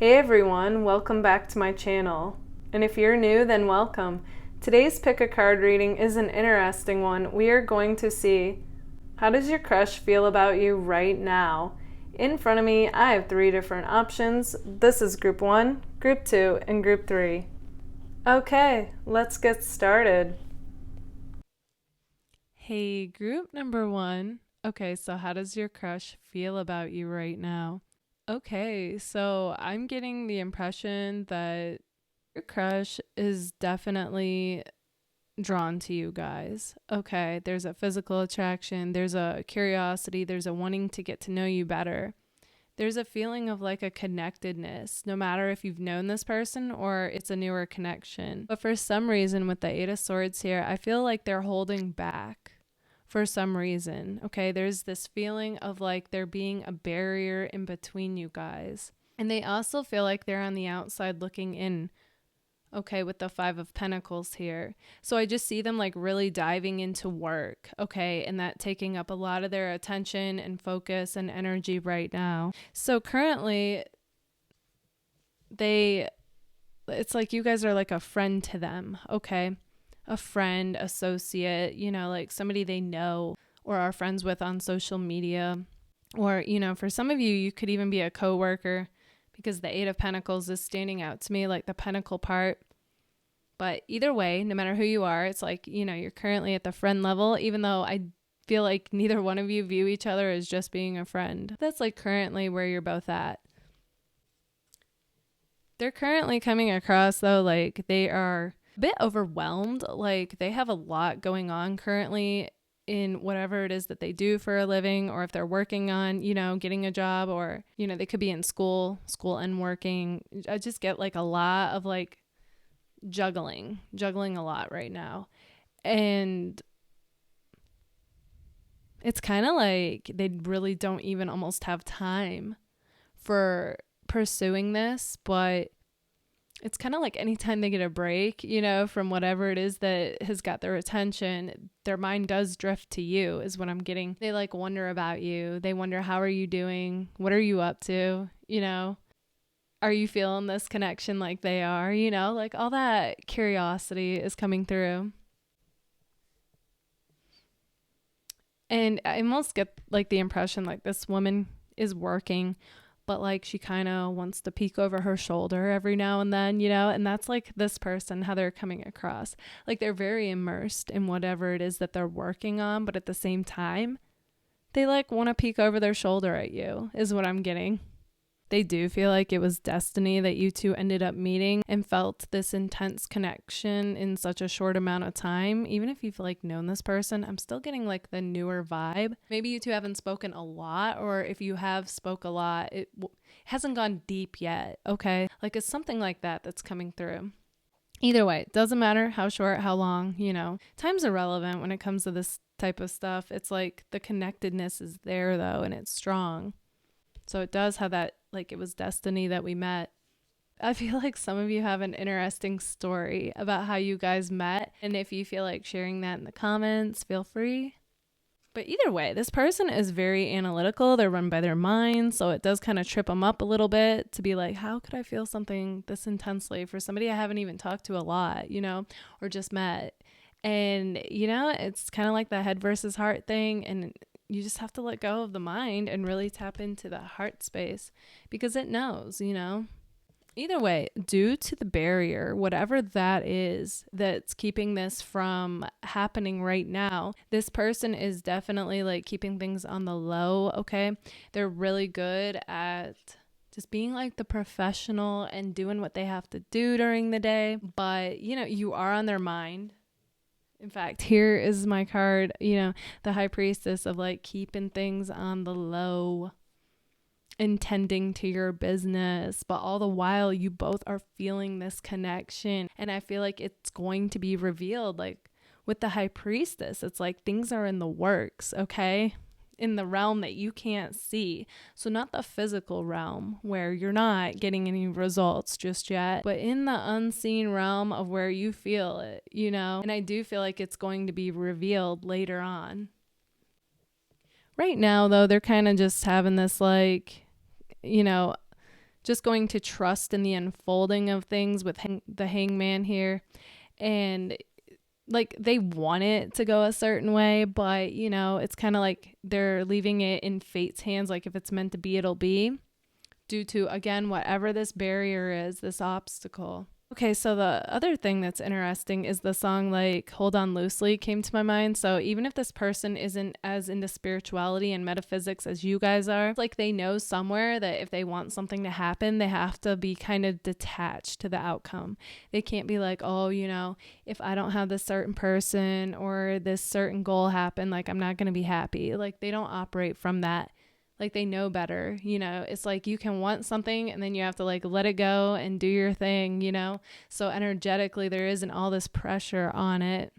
Hey everyone, welcome back to my channel. And if you're new, then welcome. Today's pick a card reading is an interesting one. We are going to see, how does your crush feel about you right now? In front of me, I have 3 different options. This is group 1, group 2, and group 3. Okay, let's get started. Hey, group number 1. Okay, so how does your crush feel about you right now? Okay, so I'm getting the impression that your crush is definitely drawn to you guys. Okay, there's a physical attraction, there's a curiosity, there's a wanting to get to know you better. There's a feeling of like a connectedness, no matter if you've known this person or it's a newer connection. But for some reason, with the Eight of Swords here, I feel like they're holding back for some reason. Okay, there's this feeling of like there being a barrier in between you guys. And they also feel like they're on the outside looking in. Okay, with the 5 of Pentacles here. So I just see them like really diving into work, okay, and that taking up a lot of their attention and focus and energy right now. So currently, it's like you guys are like a friend to them, okay? A friend, associate, like somebody they know or are friends with on social media. Or, for some of you, you could even be a coworker, because the 8 of Pentacles is standing out to me, like the pentacle part. But either way, no matter who you are, it's like, you're currently at the friend level, even though I feel like neither one of you view each other as just being a friend. That's like currently where you're both at. They're currently coming across, though, like they are a bit overwhelmed. Like they have a lot going on currently in whatever it is that they do for a living, or if they're working on, getting a job, or, they could be in school and working. I just get like a lot of like juggling a lot right now. And it's kind of like they really don't even almost have time for pursuing this, but it's kind of like anytime they get a break, from whatever it is that has got their attention, their mind does drift to you, is what I'm getting. They like wonder about you. They wonder, how are you doing? What are you up to? Are you feeling this connection like they are? Like all that curiosity is coming through. And I almost get like the impression like this woman is working, but like she kind of wants to peek over her shoulder every now and then, and that's like this person, how they're coming across. Like they're very immersed in whatever it is that they're working on, but at the same time, they like want to peek over their shoulder at you, is what I'm getting. They do feel like it was destiny that you two ended up meeting and felt this intense connection in such a short amount of time. Even if you've like known this person, I'm still getting like the newer vibe. Maybe you two haven't spoken a lot, or if you have spoke a lot, it hasn't gone deep yet, okay? Like it's something like that that's coming through. Either way, it doesn't matter how short, how long, time's irrelevant when it comes to this type of stuff. It's like the connectedness is there though, and it's strong. So it does have that, like it was destiny that we met. I feel like some of you have an interesting story about how you guys met. And if you feel like sharing that in the comments, feel free. But either way, this person is very analytical. They're run by their mind. So it does kind of trip them up a little bit to be like, how could I feel something this intensely for somebody I haven't even talked to a lot, or just met? And, it's kind of like the head versus heart thing. And you just have to let go of the mind and really tap into the heart space, because it knows, Either way, due to the barrier, whatever that is that's keeping this from happening right now, this person is definitely like keeping things on the low, okay? They're really good at just being like the professional and doing what they have to do during the day. But, you are on their mind. In fact, here is my card, the High Priestess of like keeping things on the low and tending to your business. But all the while, you both are feeling this connection. And I feel like it's going to be revealed. Like with the High Priestess, it's like things are in the works, okay? In the realm that you can't see. So not the physical realm where you're not getting any results just yet, but in the unseen realm of where you feel it, And I do feel like it's going to be revealed later on. Right now, though, they're kind of just having this like, just going to trust in the unfolding of things with the hangman here. And like they want it to go a certain way, but you know, it's kind of like they're leaving it in fate's hands. Like if it's meant to be, it'll be, due to, again, whatever this barrier is, this obstacle. Okay, so the other thing that's interesting is the song like Hold On Loosely came to my mind. So even if this person isn't as into spirituality and metaphysics as you guys are, like they know somewhere that if they want something to happen, they have to be kind of detached to the outcome. They can't be like, oh, you know, if I don't have this certain person or this certain goal happen, like I'm not going to be happy. Like they don't operate from that. Like they know better, you know. It's like you can want something and then you have to like let it go and do your thing, you know. So energetically there isn't all this pressure on it.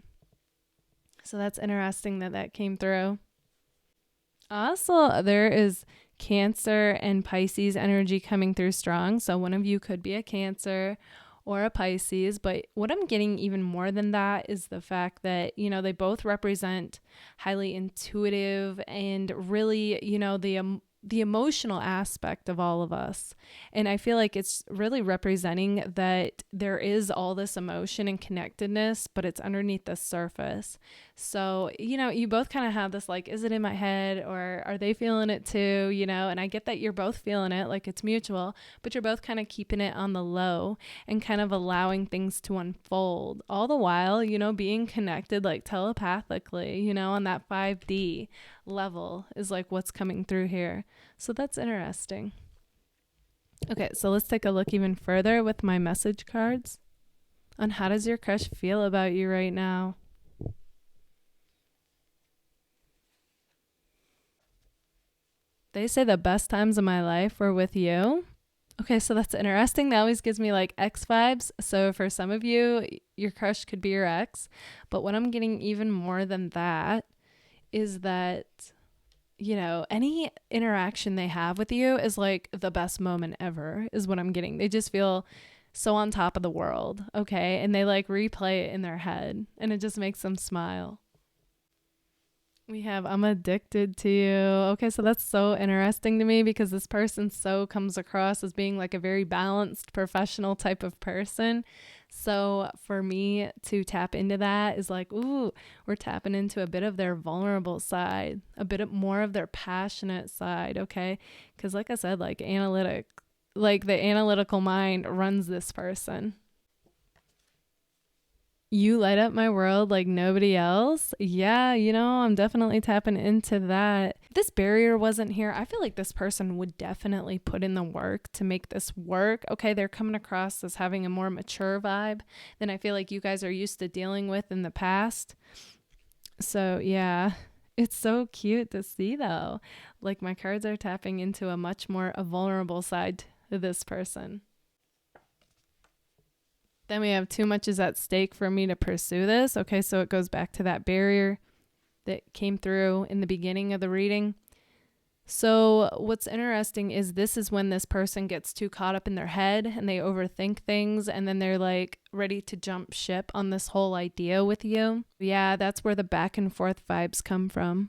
So that's interesting that that came through. Also, there is Cancer and Pisces energy coming through strong. So one of you could be a Cancer or a Pisces, but what I'm getting even more than that is the fact that, you know, they both represent highly intuitive and really, you know, the emotional aspect of all of us. And I feel like it's really representing that there is all this emotion and connectedness, but it's underneath the surface. So, you know, you both kind of have this like, is it in my head or are they feeling it too? You know, and I get that you're both feeling it, like it's mutual, but you're both kind of keeping it on the low and kind of allowing things to unfold all the while, you know, being connected like telepathically, you know, on that 5D level is like what's coming through here. So that's interesting. Okay, so let's take a look even further with my message cards on how does your crush feel about you right now. They say the best times of my life were with you. Okay, so that's interesting. That always gives me like ex vibes. So for some of you, your crush could be your ex. But what I'm getting even more than that is that, you know, any interaction they have with you is like the best moment ever is what I'm getting. They just feel so on top of the world. Okay. And they like replay it in their head and it just makes them smile. We have, I'm addicted to you. Okay, so that's so interesting to me because this person so comes across as being like a very balanced, professional type of person. So for me to tap into that is like, ooh, we're tapping into a bit of their vulnerable side, a bit more of their passionate side, okay? Because like I said, like the analytical mind runs this person. You light up my world like nobody else. Yeah, you know, I'm definitely tapping into that. If this barrier wasn't here, I feel like this person would definitely put in the work to make this work. Okay, they're coming across as having a more mature vibe than I feel like you guys are used to dealing with in the past. So yeah, it's so cute to see though. Like my cards are tapping into a much more vulnerable side to this person. Then we have too much is at stake for me to pursue this. Okay, so it goes back to that barrier that came through in the beginning of the reading. So what's interesting is this is when this person gets too caught up in their head and they overthink things and then they're like ready to jump ship on this whole idea with you. Yeah, that's where the back and forth vibes come from.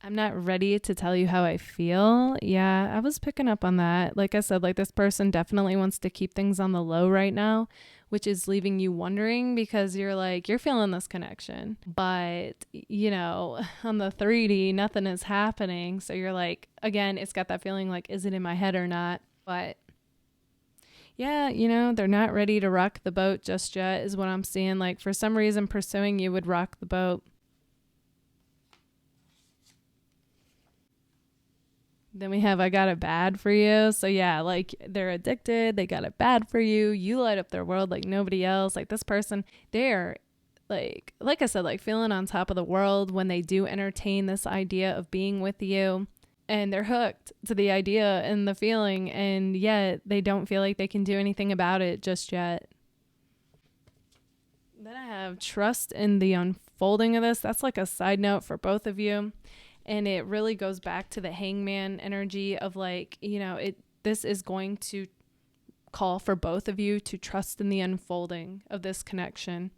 I'm not ready to tell you how I feel. Yeah, I was picking up on that. Like I said, like this person definitely wants to keep things on the low right now, which is leaving you wondering because you're like, you're feeling this connection. But, you know, on the 3D, nothing is happening. So you're like, again, it's got that feeling like, is it in my head or not? But yeah, you know, they're not ready to rock the boat just yet is what I'm seeing. Like for some reason, pursuing you would rock the boat. Then we have I got it bad for you. So yeah, like they're addicted. They got it bad for you. You light up their world like nobody else. Like this person, they're like I said, like feeling on top of the world when they do entertain this idea of being with you. And they're hooked to the idea and the feeling. And yet they don't feel like they can do anything about it just yet. Then I have trust in the unfolding of this. That's like a side note for both of you. And it really goes back to the hangman energy of like, you know, this is going to call for both of you to trust in the unfolding of this connection.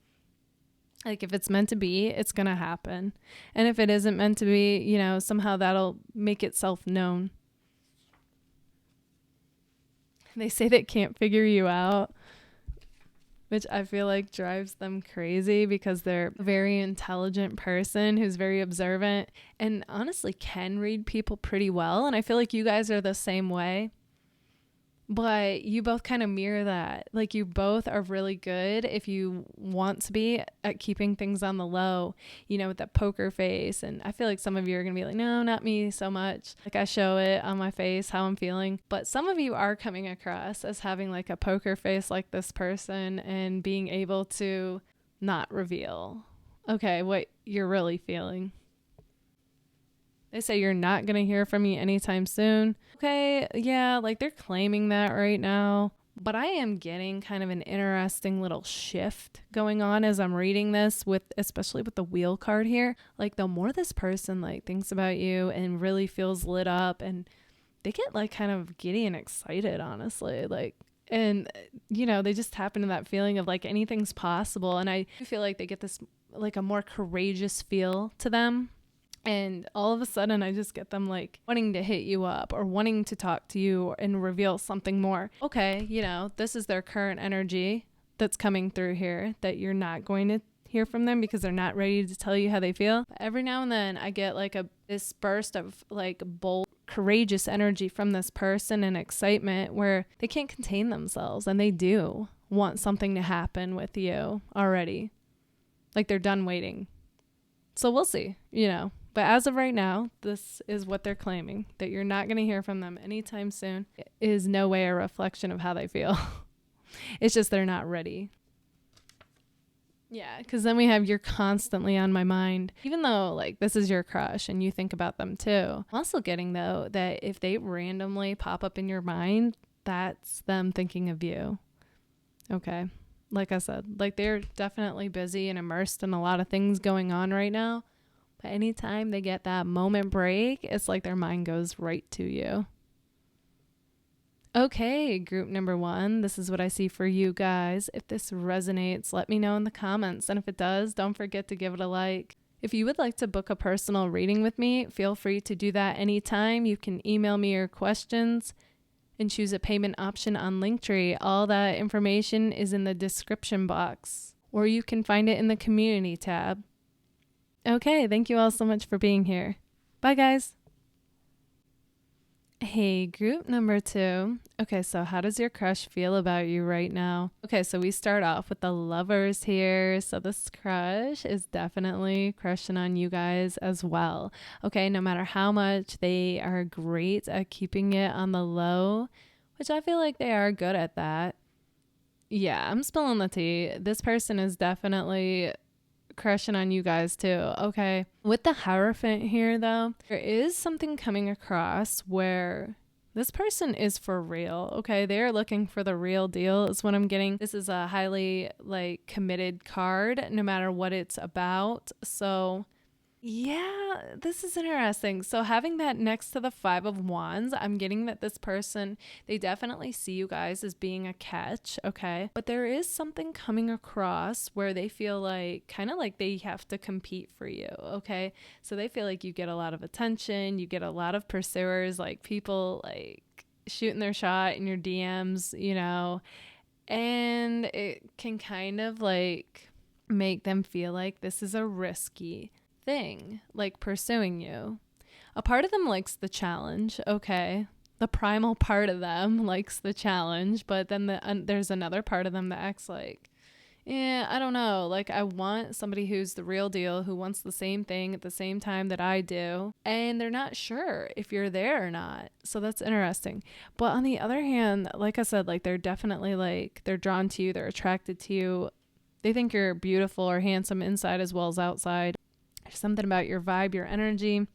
Like if it's meant to be, it's going to happen. And if it isn't meant to be, you know, somehow that'll make itself known. They say they can't figure you out, which I feel like drives them crazy because they're a very intelligent person who's very observant and honestly can read people pretty well. And I feel like you guys are the same way. But you both kind of mirror that. Like, you both are really good, if you want to be, at keeping things on the low, you know, with that poker face. And I feel like some of you are going to be like, no, not me so much. Like, I show it on my face how I'm feeling. But some of you are coming across as having like a poker face like this person and being able to not reveal, okay, what you're really feeling. They say you're not going to hear from me anytime soon. Okay, yeah, like they're claiming that right now. But I am getting kind of an interesting little shift going on as I'm reading this, with especially with the wheel card here. Like, the more this person like thinks about you and really feels lit up, and they get like kind of giddy and excited, honestly. Like, and you know, they just tap into that feeling of like anything's possible. And I feel like they get this like a more courageous feel to them. And all of a sudden, I just get them like wanting to hit you up or wanting to talk to you and reveal something more. Okay, you know, this is their current energy that's coming through here, that you're not going to hear from them because they're not ready to tell you how they feel. But every now and then I get like this burst of like bold, courageous energy from this person and excitement where they can't contain themselves, and they do want something to happen with you already. Like, they're done waiting. So we'll see, you know. But as of right now, this is what they're claiming, that you're not going to hear from them anytime soon. It is no way a reflection of how they feel. It's just they're not ready. Yeah, because then we have you're constantly on my mind. Even though like this is your crush and you think about them too. I'm also getting, though, that if they randomly pop up in your mind, that's them thinking of you. Okay. Like I said, like they're definitely busy and immersed in a lot of things going on right now. But anytime they get that moment break, it's like their mind goes right to you. Okay, group number 1, this is what I see for you guys. If this resonates, let me know in the comments. And if it does, don't forget to give it a like. If you would like to book a personal reading with me, feel free to do that anytime. You can email me your questions and choose a payment option on Linktree. All that information is in the description box, or you can find it in the community tab. Okay, thank you all so much for being here. Bye, guys. Hey, group number 2. Okay, so how does your crush feel about you right now? Okay, so we start off with the lovers here. So this crush is definitely crushing on you guys as well. Okay, no matter how much they are great at keeping it on the low, which I feel like they are good at that. Yeah, I'm spilling the tea. This person is definitely crushing on you guys too. Okay, with the Hierophant here, though, there is something coming across where this person is for real. Okay, they're looking for the real deal is what I'm getting. This is a highly like committed card, no matter what it's about. So yeah, this is interesting. So having that next to the 5 of Wands, I'm getting that this person, they definitely see you guys as being a catch, okay? But there is something coming across where they feel like, kind of like they have to compete for you, okay? So they feel like you get a lot of attention, you get a lot of pursuers, like people like shooting their shot in your DMs, you know? And it can kind of like make them feel like this is a risky thing, like pursuing you. A part of them likes the challenge, okay? The primal part of them likes the challenge, but then there's another part of them that acts like, yeah, I don't know. Like, I want somebody who's the real deal, who wants the same thing at the same time that I do, and they're not sure if you're there or not. So that's interesting. But on the other hand, like I said, like they're definitely like, they're drawn to you, they're attracted to you. They think you're beautiful or handsome inside as well as outside. There's something about your vibe, your energy.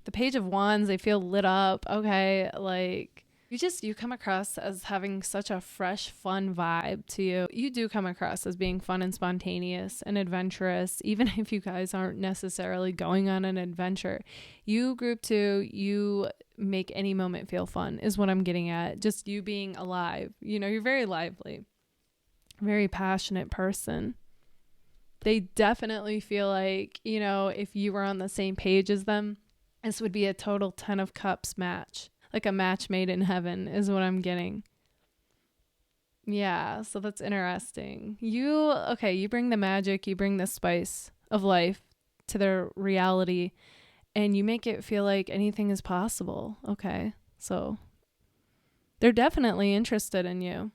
The Page of Wands, they feel lit up. Okay, like you come across as having such a fresh, fun vibe to you. You do come across as being fun and spontaneous and adventurous, even if you guys aren't necessarily going on an adventure. You, group 2, you make any moment feel fun is what I'm getting at. Just you being alive. You know, you're very lively, very passionate person. They definitely feel like, you know, if you were on the same page as them, this would be a total 10 of Cups match. Like a match made in heaven is what I'm getting. Yeah, so that's interesting. You bring the magic, you bring the spice of life to their reality, and you make it feel like anything is possible. Okay, so they're definitely interested in you.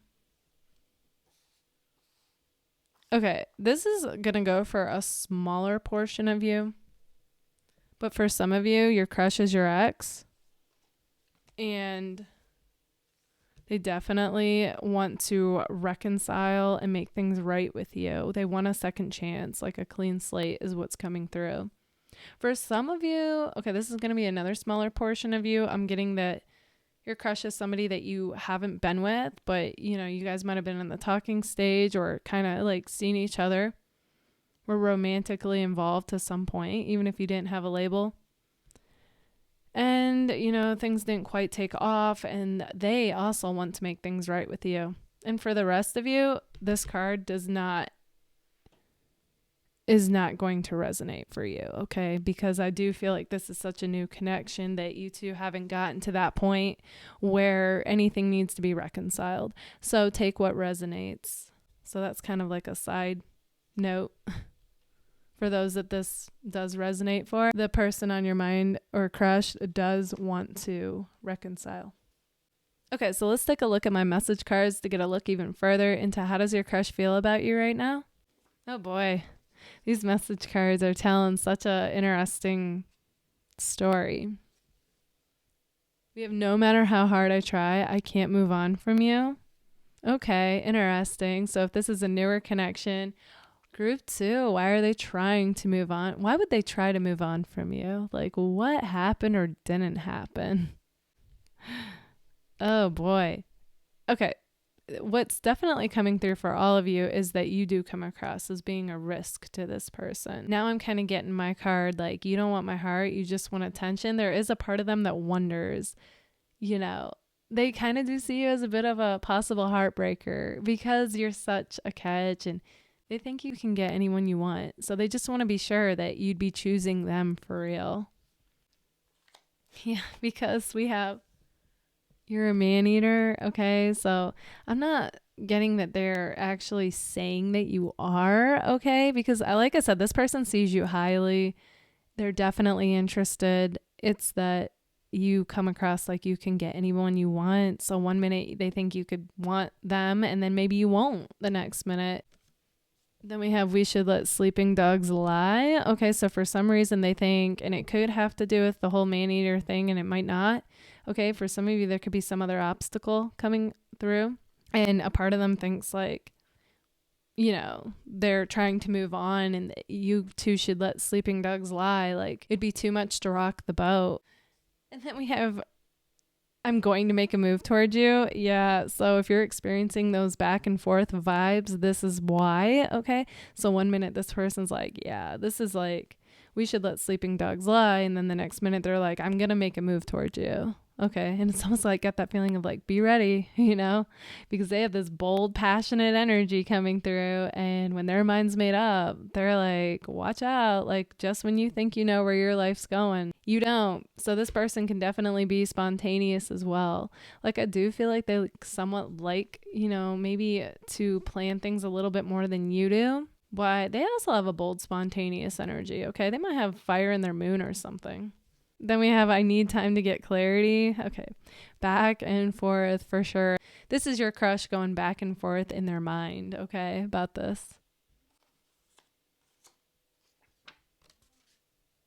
Okay, this is gonna go for a smaller portion of you, but for some of you, your crush is your ex, and they definitely want to reconcile and make things right with you. They want a second chance, like a clean slate is what's coming through. For some of you, okay, this is going to be another smaller portion of you. I'm getting that your crush is somebody that you haven't been with, but you guys might have been in the talking stage or kind of like seen each other. Were romantically involved to some point, even if you didn't have a label. And, things didn't quite take off, and they also want to make things right with you. And for the rest of you, this card is not going to resonate for you, okay? Because I do feel like this is such a new connection that you two haven't gotten to that point where anything needs to be reconciled. So take what resonates. So that's kind of like a side note. For those that this does resonate for, the person on your mind or crush does want to reconcile. Okay, so let's take a look at my message cards to get a look even further into how does your crush feel about you right now? Oh boy, these message cards are telling such a interesting story. We have no matter how hard I try, I can't move on from you. Okay, interesting. So if this is a newer connection, Group 2, why are they trying to move on? Why would they try to move on from you? Like, what happened or didn't happen? Oh, boy. Okay. What's definitely coming through for all of you is that you do come across as being a risk to this person. Now I'm kind of getting my card, like, you don't want my heart, you just want attention. There is a part of them that wonders, they kind of do see you as a bit of a possible heartbreaker because you're such a catch, and they think you can get anyone you want. So they just want to be sure that you'd be choosing them for real. Yeah, because you're a man-eater, okay? So I'm not getting that they're actually saying that you are, okay? Because like I said, this person sees you highly. They're definitely interested. It's that you come across like you can get anyone you want. So one minute they think you could want them, and then maybe you won't the next minute. Then we have we should let sleeping dogs lie. Okay, so for some reason they think, and it could have to do with the whole man-eater thing, and it might not. Okay, for some of you, there could be some other obstacle coming through. And a part of them thinks like, they're trying to move on and you two should let sleeping dogs lie. Like, it'd be too much to rock the boat. And then we have I'm going to make a move toward you. Yeah. So if you're experiencing those back and forth vibes, this is why. Okay. So one minute this person's like, yeah, this is like, we should let sleeping dogs lie. And then the next minute they're like, I'm going to make a move towards you. Okay. And it's almost like got that feeling of like, be ready, because they have this bold, passionate energy coming through. And when their mind's made up, they're like, watch out. Like, just when you think you know where your life's going, you don't. So this person can definitely be spontaneous as well. Like, I do feel like they somewhat like, maybe to plan things a little bit more than you do. But they also have a bold, spontaneous energy. Okay. They might have fire in their moon or something. Then we have I need time to get clarity. Okay. Back and forth for sure. This is your crush going back and forth in their mind, okay, about this.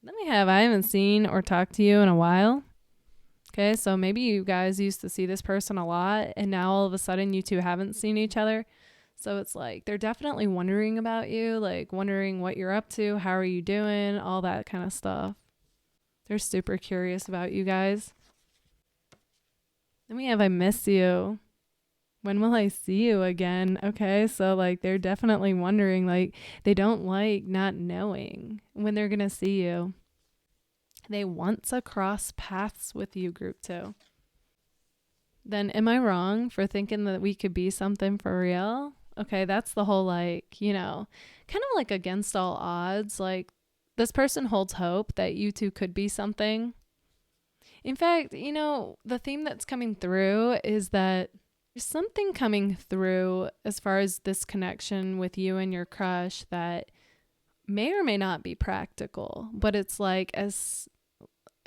Then we have I haven't seen or talked to you in a while. Okay, so maybe you guys used to see this person a lot and now all of a sudden you two haven't seen each other. So it's like they're definitely wondering about you, like wondering what you're up to, how are you doing, all that kind of stuff. They're super curious about you guys. Then we have I miss you. When will I see you again? Okay, so like they're definitely wondering, like they don't like not knowing when they're going to see you. They want to cross paths with you, group 2. Then am I wrong for thinking that we could be something for real? Okay, that's the whole kind of like against all odds, like this person holds hope that you two could be something. In fact, the theme that's coming through is that There's something coming through as far as this connection with you and your crush that may or may not be practical, but it's like as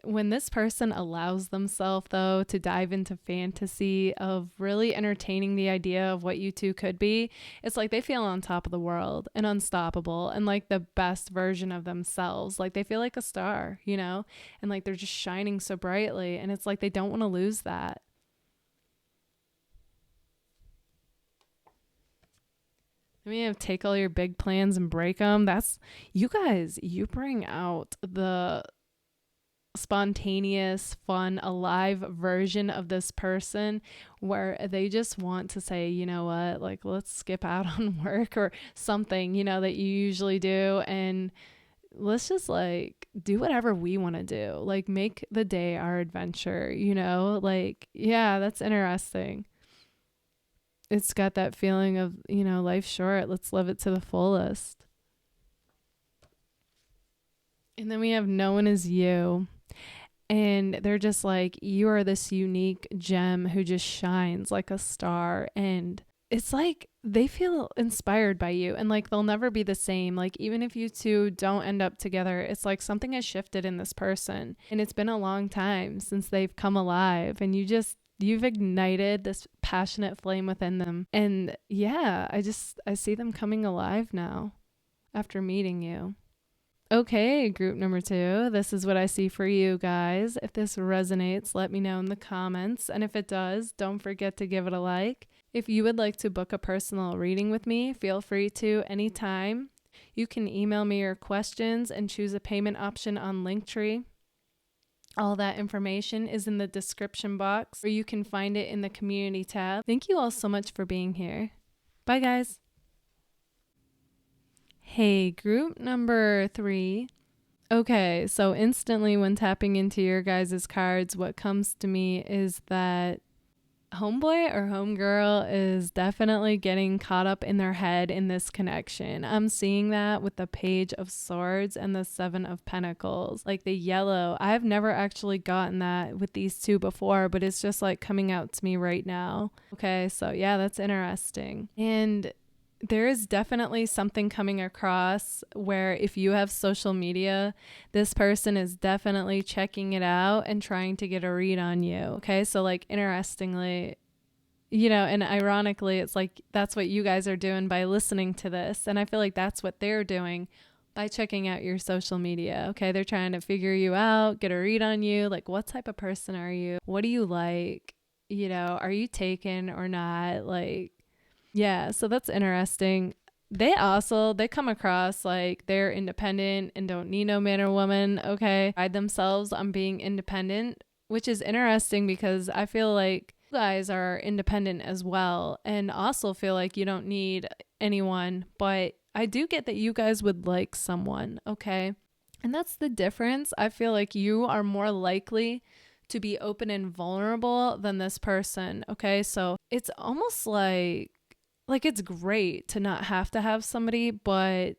when this person allows themselves though to dive into fantasy of really entertaining the idea of what you two could be, it's like they feel on top of the world and unstoppable and like the best version of themselves. Like they feel like a star, you know, and like they're just shining so brightly, and it's like they don't want to lose that. I mean, take all your big plans and break them. That's you guys. You bring out the spontaneous, fun, alive version of this person where they just want to say, you know what, like let's skip out on work or something, you know, that you usually do, and let's just like do whatever we want to do. Like make the day our adventure, you know? Like, yeah, that's interesting. It's got that feeling of, you know, life's short, let's live it to the fullest. And then we have no one is you. And they're just like, you are this unique gem who just shines like a star. And it's like they feel inspired by you, and like they'll never be the same. Like even if you two don't end up together, it's like something has shifted in this person. And it's been a long time since they've come alive, and you've ignited this passionate flame within them. And yeah, I see them coming alive now after meeting you. Okay, group number 2, this is what I see for you guys. If this resonates, let me know in the comments. And if it does, don't forget to give it a like. If you would like to book a personal reading with me, feel free to anytime. You can email me your questions and choose a payment option on Linktree. All that information is in the description box, or you can find it in the community tab. Thank you all so much for being here. Bye, guys. Hey, group number 3. Okay, so instantly when tapping into your guys' cards, what comes to me is that homeboy or homegirl is definitely getting caught up in their head in this connection. I'm seeing that with the Page of Swords and the Seven of Pentacles, like the yellow. I've never actually gotten that with these two before, but it's just like coming out to me right now. Okay, so yeah, that's interesting. And there is definitely something coming across where if you have social media, this person is definitely checking it out and trying to get a read on you. Okay. So like interestingly, you know, and ironically, it's like that's what you guys are doing by listening to this. And I feel like that's what they're doing by checking out your social media. Okay. They're trying to figure you out, get a read on you. Like, what type of person are you? What do you like? You know, are you taken or not? Like, yeah, so that's interesting. They come across like they're independent and don't need no man or woman, okay? Pride themselves on being independent, which is interesting because I feel like you guys are independent as well and also feel like you don't need anyone, but I do get that you guys would like someone, okay? And that's the difference. I feel like you are more likely to be open and vulnerable than this person, okay? So it's almost like it's great to not have to have somebody, but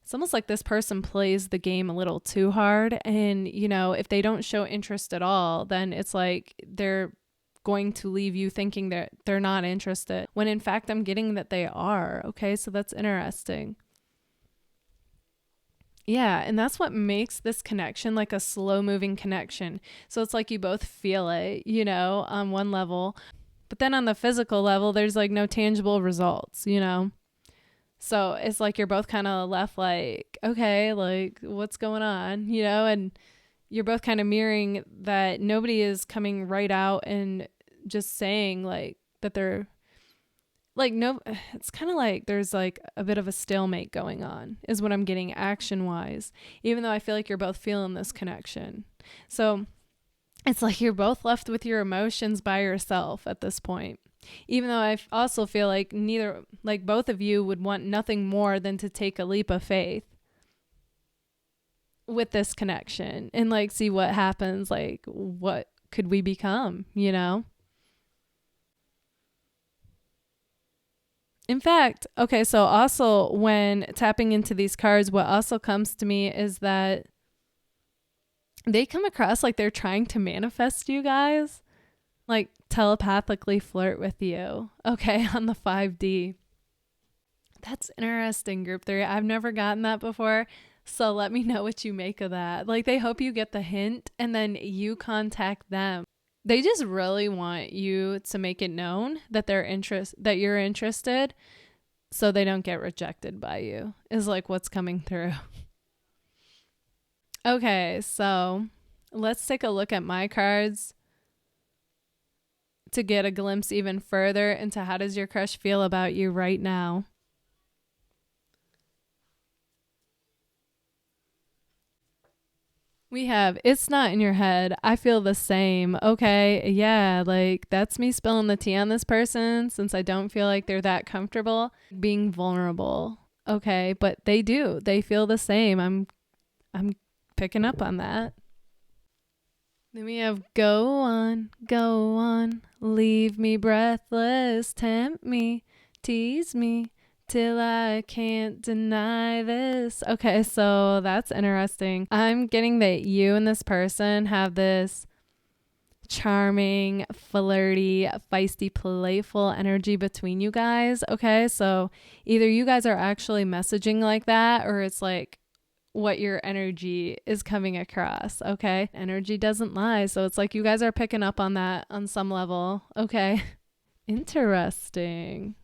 it's almost like this person plays the game a little too hard. And, you know, if they don't show interest at all, then it's like they're going to leave you thinking that they're not interested, when in fact I'm getting that they are. Okay, so that's interesting. Yeah, and that's what makes this connection like a slow moving connection. So it's like you both feel it, you know, on one level. But then on the physical level, there's like no tangible results, you know? So it's like you're both kind of left like, okay, like what's going on, you know? And you're both kind of mirroring that nobody is coming right out and just saying like that they're like, no, it's kind of like there's like a bit of a stalemate going on is what I'm getting action wise, even though I feel like you're both feeling this connection. So it's like you're both left with your emotions by yourself at this point. Even though I also feel like both of you would want nothing more than to take a leap of faith with this connection and like see what happens, like what could we become, you know? In fact, okay, so also when tapping into these cards, what also comes to me is that they come across like they're trying to manifest you guys, like telepathically flirt with you, okay, on the 5D. That's interesting, group 3. I've never gotten that before. So let me know what you make of that. Like, they hope you get the hint and then you contact them. They just really want you to make it known that that you're interested, so they don't get rejected by you, is like what's coming through. Okay, so let's take a look at my cards to get a glimpse even further into how does your crush feel about you right now. We have, it's not in your head. I feel the same. Okay. Yeah. Like, that's me spilling the tea on this person since I don't feel like they're that comfortable being vulnerable. Okay. But they do. They feel the same. I'm picking up on that. Then we have go on, leave me breathless, tempt me, tease me, till I can't deny this. Okay, so that's interesting. I'm getting that you and this person have this charming, flirty, feisty, playful energy between you guys. Okay, so either you guys are actually messaging like that, or it's like what your energy is coming across. Okay, energy doesn't lie, so it's like you guys are picking up on that on some level. Okay, interesting.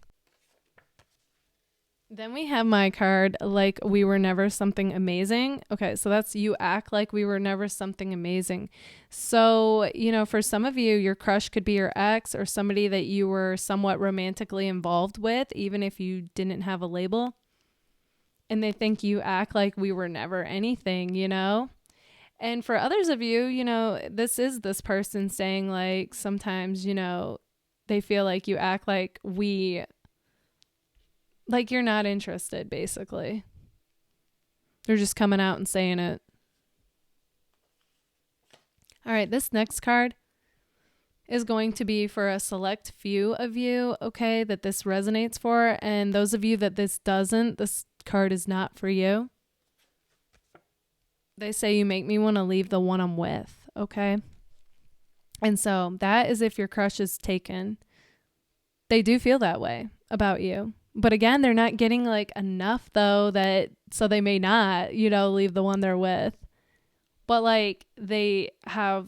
Then we have my card, like we were never something amazing. Okay, so that's you act like we were never something amazing. So, for some of you, your crush could be your ex or somebody that you were somewhat romantically involved with, even if you didn't have a label. And they think you act like we were never anything, And for others of you, this is this person saying like sometimes, they feel like you act like like you're not interested, basically. They're just coming out and saying it. All right, this next card is going to be for a select few of you, okay, that this resonates for. And those of you that this doesn't, this card is not for you. They say you make me want to leave the one I'm with, okay? And so that is if your crush is taken. They do feel that way about you. But again, they're not getting like enough though so they may not, leave the one they're with. But like they have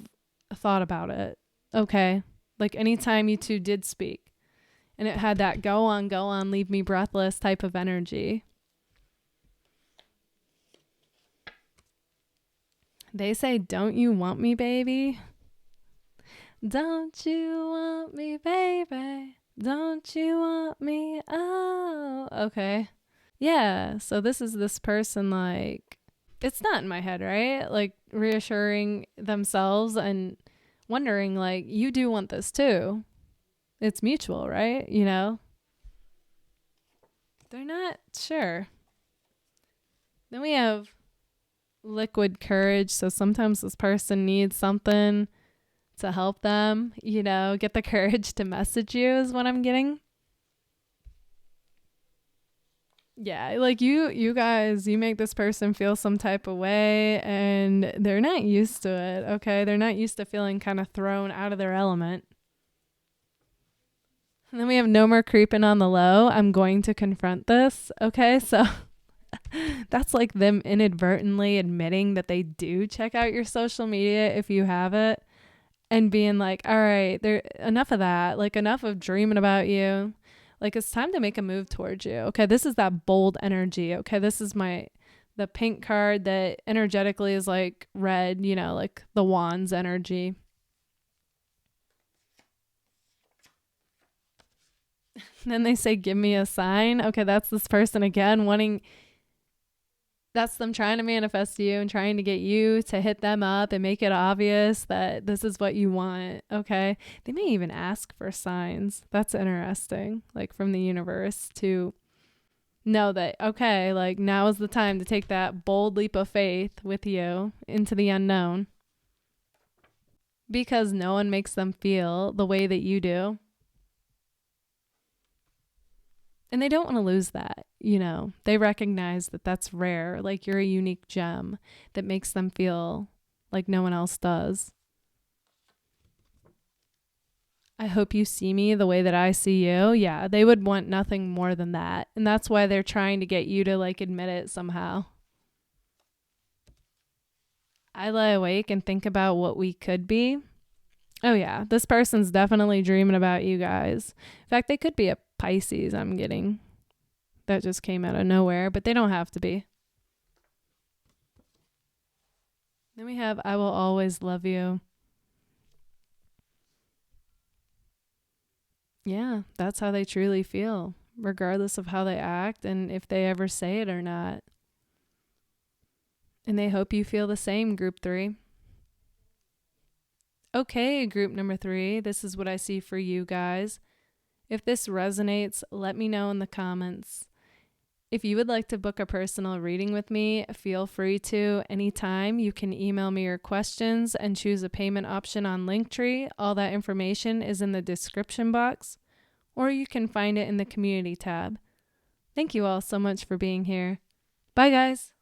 thought about it. Okay. Like anytime you two did speak and it had that go on, leave me breathless type of energy. They say, don't you want me, baby? Don't you want me, baby? Don't you want me? Oh, okay. Yeah, so this is this person like, it's not in my head, right? Like reassuring themselves and wondering like, you do want this too. It's mutual, right? They're not sure. Then we have liquid courage. So sometimes this person needs something to help them, get the courage to message you is what I'm getting. Yeah, like you guys, you make this person feel some type of way and they're not used to it, okay? They're not used to feeling kind of thrown out of their element. And then we have no more creeping on the low. I'm going to confront this, okay? So that's like them inadvertently admitting that they do check out your social media if you have it. And being like, all right, enough of that. Like, enough of dreaming about you. Like, it's time to make a move towards you. Okay, this is that bold energy. Okay, this is the pink card that energetically is like red, like the wands energy. Then they say, give me a sign. Okay, that's this person again that's them trying to manifest you and trying to get you to hit them up and make it obvious that this is what you want. Okay. They may even ask for signs. That's interesting. Like from the universe to know that, okay, like now is the time to take that bold leap of faith with you into the unknown, because no one makes them feel the way that you do. And they don't want to lose that, They recognize that that's rare, like you're a unique gem that makes them feel like no one else does. I hope you see me the way that I see you. Yeah, they would want nothing more than that. And that's why they're trying to get you to like admit it somehow. I lie awake and think about what we could be. Oh yeah, this person's definitely dreaming about you guys. In fact, they could be a Pisces, I'm getting. That just came out of nowhere, but they don't have to be. Then we have I will always love you. Yeah, that's how they truly feel, regardless of how they act and if they ever say it or not. And they hope you feel the same, group 3. Okay, group number 3, this is what I see for you guys. If this resonates, let me know in the comments. If you would like to book a personal reading with me, feel free to anytime. You can email me your questions and choose a payment option on Linktree. All that information is in the description box, or you can find it in the community tab. Thank you all so much for being here. Bye, guys.